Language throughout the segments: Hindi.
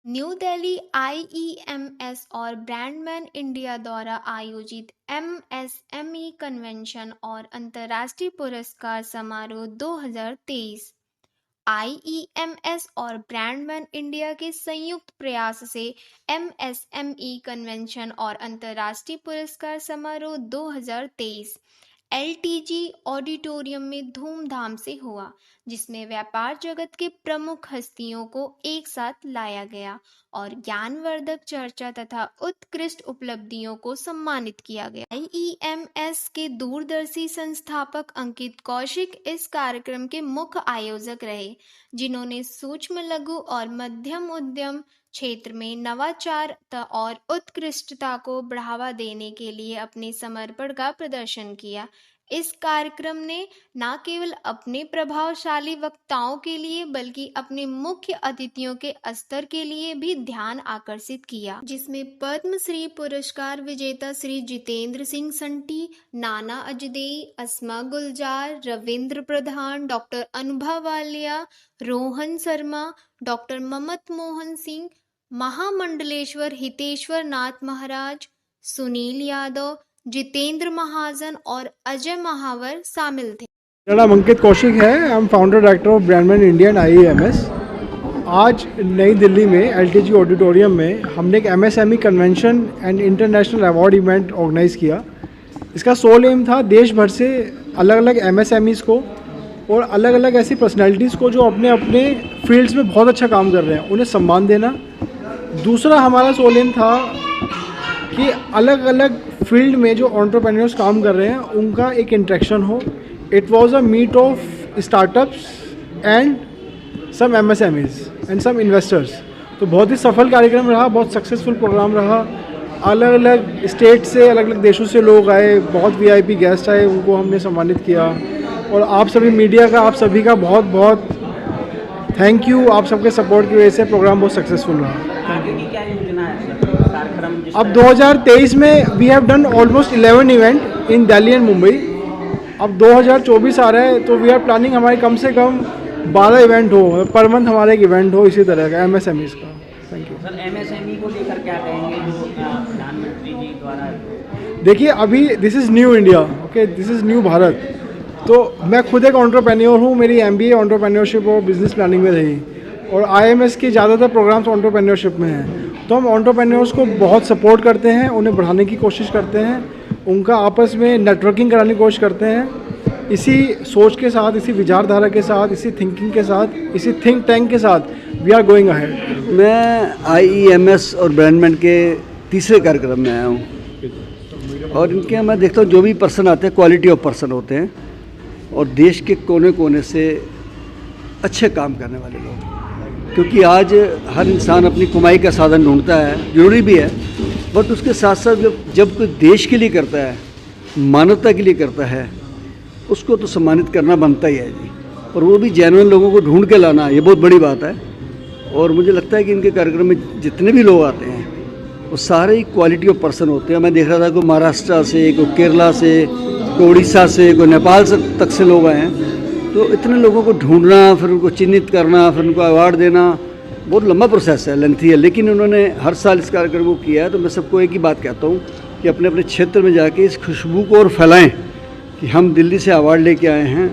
न्यू दिल्ली आईईएमएस और ब्रांडमैन इंडिया द्वारा आयोजित एमएसएमई कन्वेंशन और अंतर्राष्ट्रीय पुरस्कार समारोह 2023। आईईएमएस और ब्रांडमैन इंडिया के संयुक्त प्रयास से एमएसएमई कन्वेंशन और अंतर्राष्ट्रीय पुरस्कार समारोह 2023 एलटीजी ऑडिटोरियम में धूमधाम से हुआ, जिसमें व्यापार जगत के प्रमुख हस्तियों को एक साथ लाया गया और ज्ञानवर्धक चर्चा तथा उत्कृष्ट उपलब्धियों को सम्मानित किया गया। आईईएमएस के दूरदर्शी संस्थापक अंकित कौशिक इस कार्यक्रम के मुख्य आयोजक रहे, जिन्होंने सूक्ष्म लघु और मध्यम उद्यम क्षेत्र में नवाचार और उत्कृष्टता को बढ़ावा देने के लिए अपने समर्पण का प्रदर्शन किया। इस कार्यक्रम ने न केवल अपने प्रभावशाली वक्ताओं के लिए बल्कि अपने मुख्य अतिथियों के स्तर के लिए भी ध्यान आकर्षित किया, जिसमें पद्मश्री पुरस्कार विजेता श्री जितेंद्र सिंह संटी, नाना अजदेई, अस्मा गुलजार, रविंद्र प्रधान, डॉक्टर अनुभा वालिया, रोहन शर्मा, डॉक्टर ममत मोहन सिंह, महामंडलेश्वर हितेश्वर नाथ महाराज, सुनील यादव, जितेंद्र महाजन और अजय महावर शामिल थे। मेरा नाम अंकित कौशिक है। I am founder director of Brandman India and IEMS. आज नई दिल्ली में एलटीजी ऑडिटोरियम में हमने एक MSME convention and international award event organise किया। इसका सोल एम था देश भर से अलग अलग एमएसएमईज़ को और अलग अलग ऐसी पर्सनैलिटीज़ को जो अपने अपने फील्ड्स में बहुत अच्छा काम कर रहे हैं, उन्हें सम्मान देना। दूसरा हमारा सोल एम था कि अलग अलग फील्ड में जो एंटरप्रेन्योर्स काम कर रहे हैं उनका एक इंटरेक्शन हो। It was a meet of startups and some MSMEs and some investors. तो बहुत ही सफल कार्यक्रम रहा, बहुत सक्सेसफुल प्रोग्राम रहा। अलग अलग स्टेट से, अलग अलग देशों से लोग आए, बहुत वीआईपी गेस्ट आए, उनको हमने सम्मानित किया। और आप सभी मीडिया का, आप सभी का बहुत बहुत थैंक यू। आप सबके सपोर्ट की वजह से प्रोग्राम बहुत सक्सेसफुल रहा। आगे की क्या योजना है कार्यक्रम? अब 2023 में we have done almost 11 event in Delhi and Mumbai. अब 2024 आ रहा है तो वी आर प्लानिंग हमारे कम से कम 12 इवेंट हो पर मंथ, हमारा एक इवेंट हो इसी तरह का एमएसएमईज़ का। Thank you sir. एमएसएमई को लेकर क्या कहेंगे जो प्रधानमंत्री जी द्वारा? देखिए, अभी this is new India, okay, this is new Bharat. तो मैं खुद एक एंटरप्रेन्योर हूँ। मेरी एमबीए एंटरप्रेन्योरशिप और बिजनेस प्लानिंग में रही और आईएमएस के ज़्यादातर प्रोग्राम्स एंटरप्रेन्योरशिप में हैं। तो हम एंटरप्रेन्योर्स को बहुत सपोर्ट करते हैं, उन्हें बढ़ाने की कोशिश करते हैं, उनका आपस में नेटवर्किंग कराने की कोशिश करते हैं। इसी सोच के साथ, इसी विचारधारा के साथ, इसी थिंकिंग के साथ, इसी थिंक टैंक के साथ वी आर गोइंग अहेड। मैं आईईएमएस और ब्रांडमैन के तीसरे कार्यक्रम में आया हूँ और इनके यहाँ मैं देखता हूँ जो भी पर्सन आते हैं क्वालिटी ऑफ पर्सन होते हैं और देश के कोने कोने से अच्छे काम करने वाले लोग। क्योंकि आज हर इंसान अपनी कमाई का साधन ढूंढता है, जरूरी भी है, बट उसके साथ साथ जब कोई देश के लिए करता है, मानवता के लिए करता है, उसको तो सम्मानित करना बनता ही है जी। और वो भी जेन्युइन लोगों को ढूंढ के लाना, ये बहुत बड़ी बात है। और मुझे लगता है कि इनके कार्यक्रम में जितने भी लोग आते हैं वो सारे ही क्वालिटी ऑफ पर्सन होते हैं। मैं देख रहा था कोई महाराष्ट्र से, कोई केरला से, कोई उड़ीसा से, कोई नेपाल से तक से लोग आए हैं। तो इतने लोगों को ढूंढना, फिर उनको चिन्हित करना, फिर उनको अवार्ड देना बहुत लंबा प्रोसेस है, लेंथी है। लेकिन उन्होंने हर साल इस कार्यक्रम को किया है। तो मैं सबको एक ही बात कहता हूँ कि अपने अपने क्षेत्र में जाके इस खुशबू को और फैलाएं कि हम दिल्ली से अवार्ड लेके आए हैं,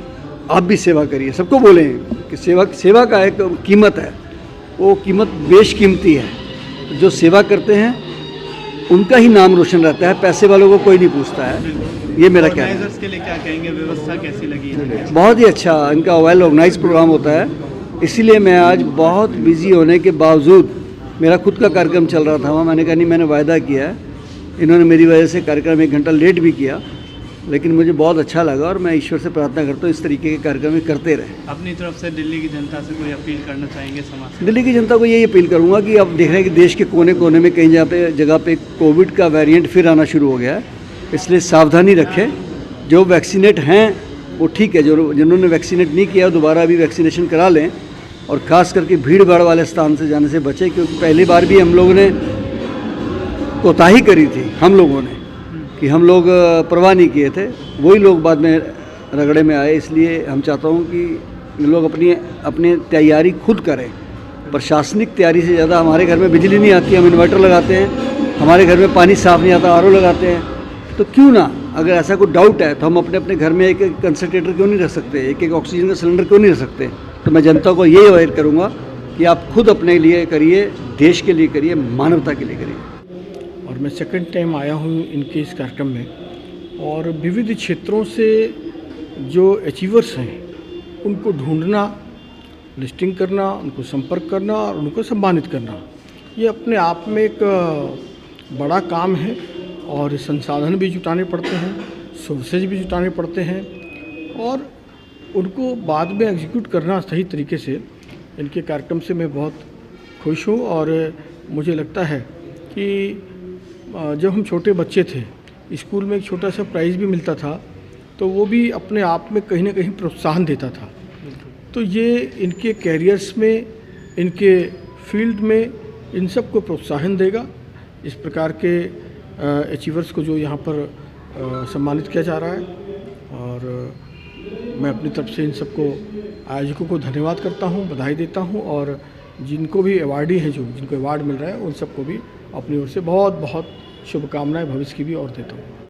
आप भी सेवा करिए। सबको बोलें कि सेवा का एक कीमत है, वो कीमत बेशकीमती है। जो सेवा करते हैं उनका ही नाम रोशन रहता है, पैसे वालों को कोई नहीं पूछता है। ये मेरा क्या है। के लिए क्या कहेंगे? व्यवस्था कैसी लगी? बहुत ही अच्छा, इनका वेल ऑर्गेनाइज प्रोग्राम होता है। इसीलिए मैं आज बहुत बिजी होने के बावजूद, मेरा खुद का कार्यक्रम चल रहा था वहाँ, मैंने कहा नहीं, मैंने वायदा किया है। इन्होंने मेरी वजह से कार्यक्रम 1 घंटा लेट भी किया, लेकिन मुझे बहुत अच्छा लगा और मैं ईश्वर से प्रार्थना करता हूँ इस तरीके के कार्यक्रम करते रहें। अपनी तरफ से दिल्ली की जनता से कोई अपील करना चाहेंगे समाज? दिल्ली की जनता को यही अपील करूँगा कि अब देख रहे हैं कि देश के कोने कोने में कहीं जगह पे कोविड का वेरिएंट फिर आना शुरू हो गया है, इसलिए सावधानी रखें। जो वैक्सीनेट हैं वो ठीक है, जो जिन्होंने वैक्सीनेट नहीं किया दोबारा अभी वैक्सीनेशन करा लें और ख़ास करके भीड़ भाड़ वाले स्थान से जाने से बचें। क्योंकि पहली बार भी हम लोगों ने कोताही करी थी, हम लोगों ने, कि हम लोग परवाह नहीं किए थे, वही लोग बाद में रगड़े में आए। इसलिए हम चाहता हूँ कि लोग अपनी तैयारी खुद करें प्रशासनिक तैयारी से ज़्यादा हमारे घर में बिजली नहीं आती, हम इन्वर्टर लगाते हैं, हमारे घर में पानी साफ़ नहीं आता, आरओ लगाते हैं। तो क्यों ना, अगर ऐसा कोई डाउट है तो हम अपने अपने घर में एक एक कंसनट्रेटर क्यों नहीं रख सकते, एक एक ऑक्सीजन का सिलेंडर क्यों नहीं रख सकते। तो मैं जनता को ये अवेयर करूँगा कि आप खुद अपने लिए करिए, देश के लिए करिए, मानवता के लिए करिए। और मैं सेकंड टाइम आया हूँ इनके इस कार्यक्रम में, और विविध क्षेत्रों से जो अचीवर्स हैं उनको ढूंढना, लिस्टिंग करना, उनको संपर्क करना और उनको सम्मानित करना, ये अपने आप में एक बड़ा काम है। और संसाधन भी जुटाने पड़ते हैं, सोर्सेज भी जुटाने पड़ते हैं, और उनको बाद में एग्जीक्यूट करना सही तरीके से। इनके कार्यक्रम से मैं बहुत खुश हूँ। और मुझे लगता है कि जब हम छोटे बच्चे थे, स्कूल में एक छोटा सा प्राइज़ भी मिलता था, तो वो भी अपने आप में कहीं ना कहीं प्रोत्साहन देता था। तो ये इनके कैरियर्स में, इनके फील्ड में इन सब को प्रोत्साहन देगा। इस प्रकार के अचीवर्स को जो यहाँ पर सम्मानित किया जा रहा है, और मैं अपनी तरफ से इन सबको, आयोजकों को धन्यवाद करता हूँ, बधाई देता हूँ। और जिनको भी अवार्डी हैं, जो जिनको अवार्ड मिल रहा है, उन सबको भी अपनी ओर से बहुत बहुत शुभकामनाएं भविष्य की भी और देता हूँ।